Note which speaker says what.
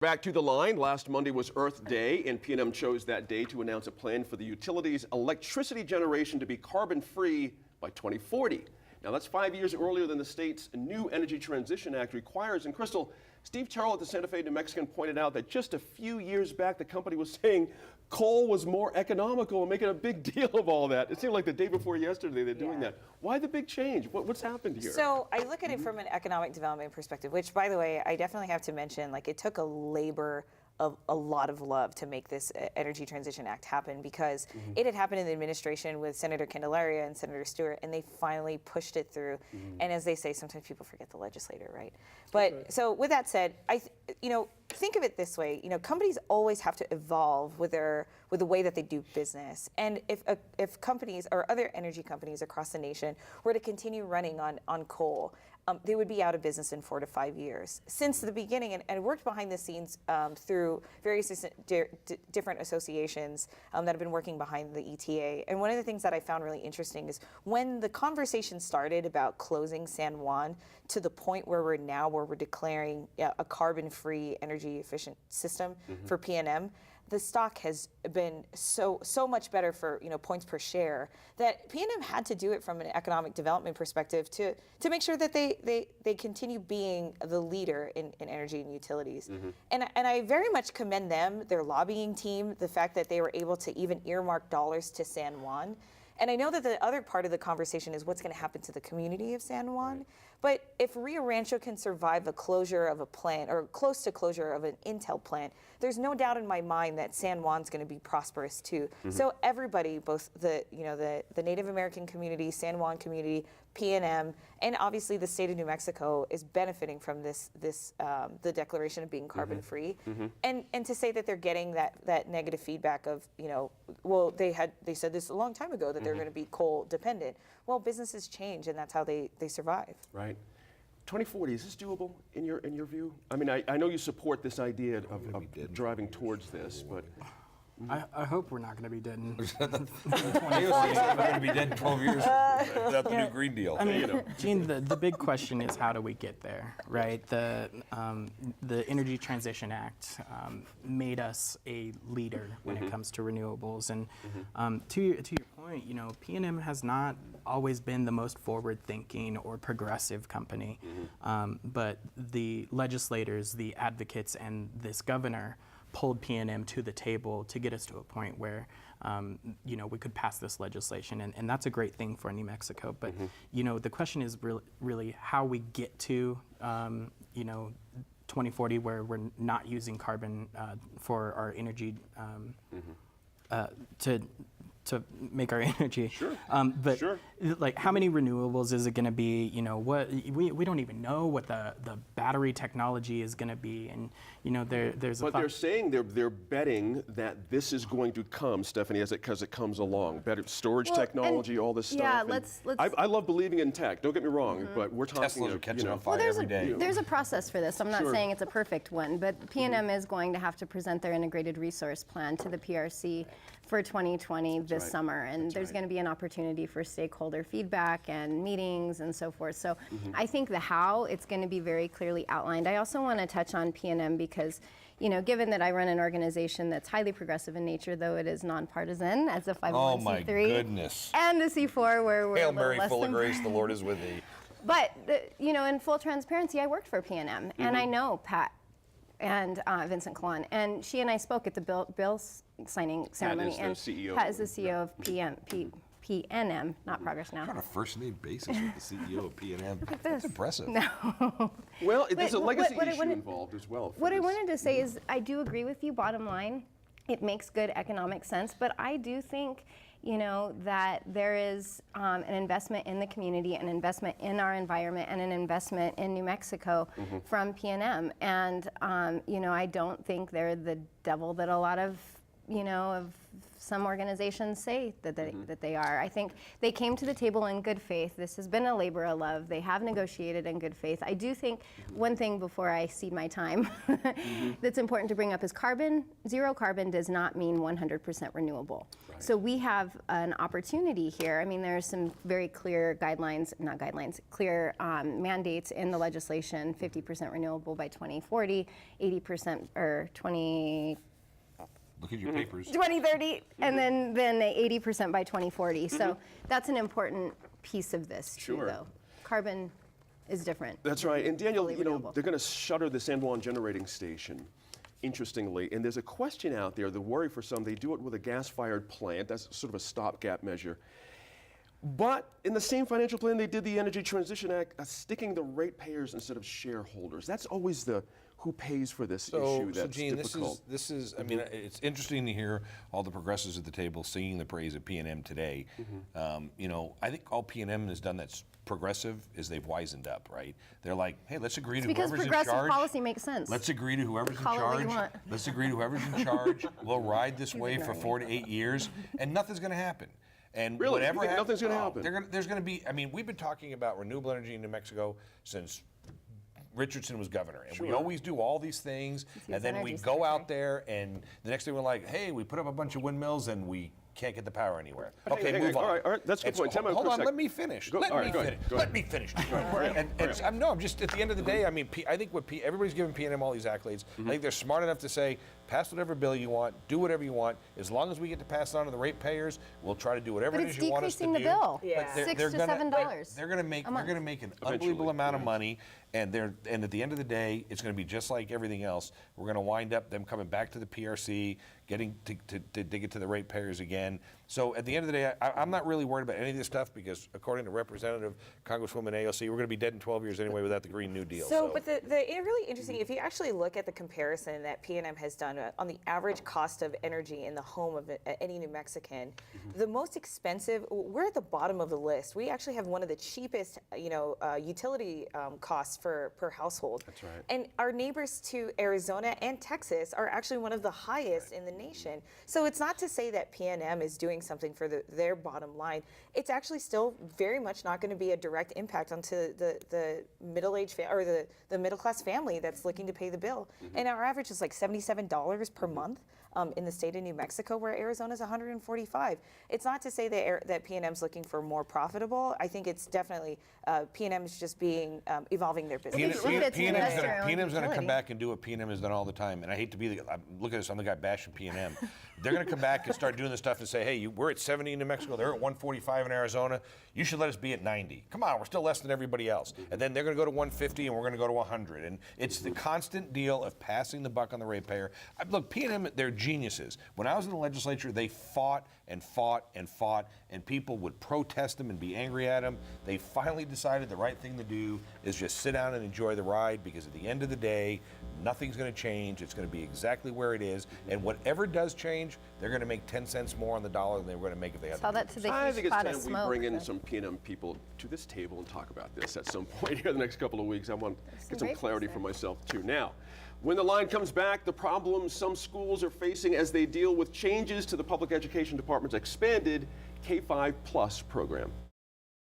Speaker 1: Back to the line. Last Monday was Earth Day, and PNM chose that day to announce a plan for the utility's electricity generation to be carbon-free by 2040. Now, that's 5 years earlier than the state's new Energy Transition Act requires. And Crystal, Steve Terrell at the Santa Fe New Mexican pointed out that just a few years back, the company was saying coal was more economical and making a big deal of all that. It seemed like the day before yesterday they're doing that. Why the big change? What's happened here?
Speaker 2: So I look at it from an economic development perspective, which, by the way, I definitely have to mention, like, it took a labor of a lot of love to make this Energy Transition Act happen, because it had happened in the administration with Senator Candelaria and Senator Stewart, and they finally pushed it through. And as they say, sometimes people forget the legislator, right? But so with that said, think of it this way: companies always have to evolve with the way that they do business. And if companies or other energy companies across the nation were to continue running on coal, they would be out of business in 4 to 5 years. Since the beginning, and worked behind the scenes through various different associations that have been working behind the ETA. And one of the things that I found really interesting is when the conversation started about closing San Juan to the point where we're now, where we're declaring a carbon-free, energy-efficient system for PNM, the stock has been so much better for points per share that PNM had to do it from an economic development perspective to make sure that they continue being the leader in energy and utilities. And I very much commend them, their lobbying team, the fact that they were able to even earmark dollars to San Juan. And I know that the other part of the conversation is what's going to happen to the community of San Juan. But if Rio Rancho can survive a closure of a plant, or close to closure of an Intel plant, there's no doubt in my mind that San Juan's going to be prosperous too. So everybody, both the Native American community, San Juan community, PNM, and obviously the state of New Mexico is benefiting from the declaration of being carbon free. And to say that they're getting that negative feedback of, well, they said this a long time ago that they're going to be coal dependent. Well, businesses change, and that's how they survive.
Speaker 1: Right. 2040, is this doable in your view? I mean, I know you support this idea of driving towards this, but
Speaker 3: I hope we're not going to be dead in
Speaker 4: We're going to be dead in 12 years without the new Green Deal.
Speaker 3: I mean, Gene, the big question is how do we get there, right? The Energy Transition Act made us a leader when it comes to renewables. And to your point, PNM has not always been the most forward-thinking or progressive company. But the legislators, the advocates, and this governor pulled PNM to the table to get us to a point where we could pass this legislation, and that's a great thing for New Mexico. But the question is really how we get to 2040, where we're not using carbon for our energy to make our energy. But like, how many renewables is it going to be? What we don't even know what the battery technology is going to be, and there's.
Speaker 1: But they're saying they're betting that this is going to come, Stephanie, because it comes along. Better storage technology, all this stuff.
Speaker 5: Yeah, let's.
Speaker 1: I love believing in tech. Don't get me wrong, but we're talking.
Speaker 4: Teslas are catching on fire every day.
Speaker 5: There's a process for this. I'm not saying it's a perfect one, but PNM is going to have to present their integrated resource plan to the PRC for 2020 this summer, and there's going to be an opportunity for stakeholder feedback and meetings and so forth. So I think the how, it's going to be very clearly outlined. I also want to touch on PNM because, given that I run an organization that's highly progressive in nature, though it is nonpartisan as a 501c3.
Speaker 4: Oh my goodness.
Speaker 5: And a C4 where we're
Speaker 4: Hail Mary, full of grace, the Lord is with thee.
Speaker 5: But, in full transparency, I worked for PNM, and I know Pat and Vincent Kahlon, and she and I spoke at the bill signing ceremony.
Speaker 1: Pat is the CEO.
Speaker 5: Pat is the CEO of PNM, not Progress Now.
Speaker 4: On a first-name basis with the CEO of PNM. That's impressive.
Speaker 5: No.
Speaker 1: Well, there's a legacy issue involved as well.
Speaker 5: What I wanted to say is I do agree with you, bottom line. It makes good economic sense, but I do think that there is an investment in the community, an investment in our environment, and an investment in New Mexico from PNM. And, I don't think they're the devil that a lot of of some organizations say that they are. I think they came to the table in good faith. This has been a labor of love. They have negotiated in good faith. I do think one thing before I cede my time that's important to bring up is zero carbon does not mean 100% renewable. Right. So we have an opportunity here. I mean, there's some very clear clear mandates in the legislation, 50% renewable by 2040, 80% or
Speaker 4: Look at your papers.
Speaker 5: 2030, and then 80% by 2040. So that's an important piece of this too,
Speaker 1: Sure.
Speaker 5: though. Carbon is different.
Speaker 1: That's right. And Daniel,
Speaker 5: Fully renewable.
Speaker 1: they're going to shutter the San Juan generating station, interestingly. And there's a question out there, the worry for some, they do it with a gas-fired plant. That's sort of a stopgap measure. But in the same financial plan, they did the Energy Transition Act, sticking the ratepayers instead of shareholders. That's always the who pays for this issue that's
Speaker 4: Gene,
Speaker 1: difficult.
Speaker 4: this is. I mean, it's interesting to hear all the progressives at the table singing the praise of PNM today. I think all PNM has done that's progressive is they've wisened up, right? They're like, hey, let's agree to
Speaker 5: Because
Speaker 4: whoever's in
Speaker 5: progressive
Speaker 4: charge.
Speaker 5: policy makes sense.
Speaker 4: Let's agree to whoever's in
Speaker 5: Call it what you
Speaker 4: charge.
Speaker 5: want.
Speaker 4: Let's agree to whoever's in charge. We'll ride this wave for 4 to 8 years, and nothing's going to happen. And
Speaker 1: Really?
Speaker 4: whatever
Speaker 1: You think
Speaker 4: happens,
Speaker 1: nothing's gonna happen?
Speaker 4: There's going to be. I mean, we've been talking about renewable energy in New Mexico since Richardson was governor, and we always do all these things, and then we
Speaker 5: energy
Speaker 4: go out there, and the next thing we're like, hey, we put up a bunch of windmills, and we can't get the power anywhere. Okay,
Speaker 1: hang
Speaker 4: move
Speaker 1: on.
Speaker 4: on.
Speaker 1: All right, that's a good
Speaker 4: And so
Speaker 1: point. Tell me
Speaker 4: hold
Speaker 1: for a
Speaker 4: on,
Speaker 1: sec.
Speaker 4: let me finish.
Speaker 1: Go-
Speaker 4: Let
Speaker 1: all right,
Speaker 4: me
Speaker 1: go ahead,
Speaker 4: finish.
Speaker 1: go
Speaker 4: Let
Speaker 1: ahead.
Speaker 4: me finish. I'm just at the end of the day. I mean, I think everybody's giving PNM all these accolades. I think they're smart enough to say, pass whatever bill you want, do whatever you want. As long as we get to pass it on to the ratepayers, we'll try to do whatever
Speaker 5: But
Speaker 4: it
Speaker 5: it's
Speaker 4: is you want us to do.
Speaker 5: decreasing the bill.
Speaker 2: Yeah.
Speaker 4: But
Speaker 5: $6 to
Speaker 4: gonna-
Speaker 5: $7
Speaker 4: They're going to make
Speaker 5: a month.
Speaker 4: an unbelievable amount of money, and at the end of the day, it's going to be just like everything else. We're going to wind up them coming back to the PRC, getting to dig it to the ratepayers again. So at the end of the day, I'm not really worried about any of this stuff because according to Representative Congresswoman AOC, we're going to be dead in 12 years anyway without the Green New Deal.
Speaker 2: But the really interesting, if you actually look at the comparison that PNM has done on the average cost of energy in the home of any New Mexican, the most expensive, we're at the bottom of the list. We actually have one of the cheapest, utility costs per household. That's right. And our neighbors to Arizona and Texas are actually one of the highest in the nation. So it's not to say that PNM is doing something for their bottom line. It's actually still very much not going to be a direct impact onto the middle-aged or the middle-class family that's looking to pay the bill. And our average is like $77 per month in the state of New Mexico, where Arizona's $145. It's not to say that PNM's looking for more profitable. I think it's definitely PNM's just evolving their business.
Speaker 5: It's an investor-owned
Speaker 4: PNM's going to come
Speaker 5: utility.
Speaker 4: back and do what PNM has done all the time. And I hate to be look at this, I'm the guy bashing PNM. They're going to come back and start doing this stuff and say, hey, we're at 70 in New Mexico, they're at 145 in Arizona. You should let us be at 90. Come on, we're still less than everybody else. And then they're going to go to 150 and we're going to go to 100. And it's the constant deal of passing the buck on the ratepayer. Look, PNM, they're geniuses. When I was in the legislature, they fought and fought and fought, and people would protest them and be angry at them. They finally decided the right thing to do is just sit down and enjoy the ride, because at the end of the day, nothing's going to change. It's going to be exactly where it is. And whatever does change, they're going to make 10 cents more on the dollar than they were going to make if they had
Speaker 5: Saw
Speaker 4: to.
Speaker 5: that to the
Speaker 1: I
Speaker 5: huge
Speaker 1: think it's
Speaker 5: pot
Speaker 1: time
Speaker 5: of
Speaker 1: we
Speaker 5: smoke.
Speaker 1: bring in
Speaker 5: so.
Speaker 1: some PNM people to this table and talk about this at some point here in the next couple of weeks. I want to get some
Speaker 5: great
Speaker 1: clarity
Speaker 5: folks
Speaker 1: for
Speaker 5: there.
Speaker 1: myself too. Now, when the line comes back, the problems some schools are facing as they deal with changes to the public education department's expanded K-5 Plus program.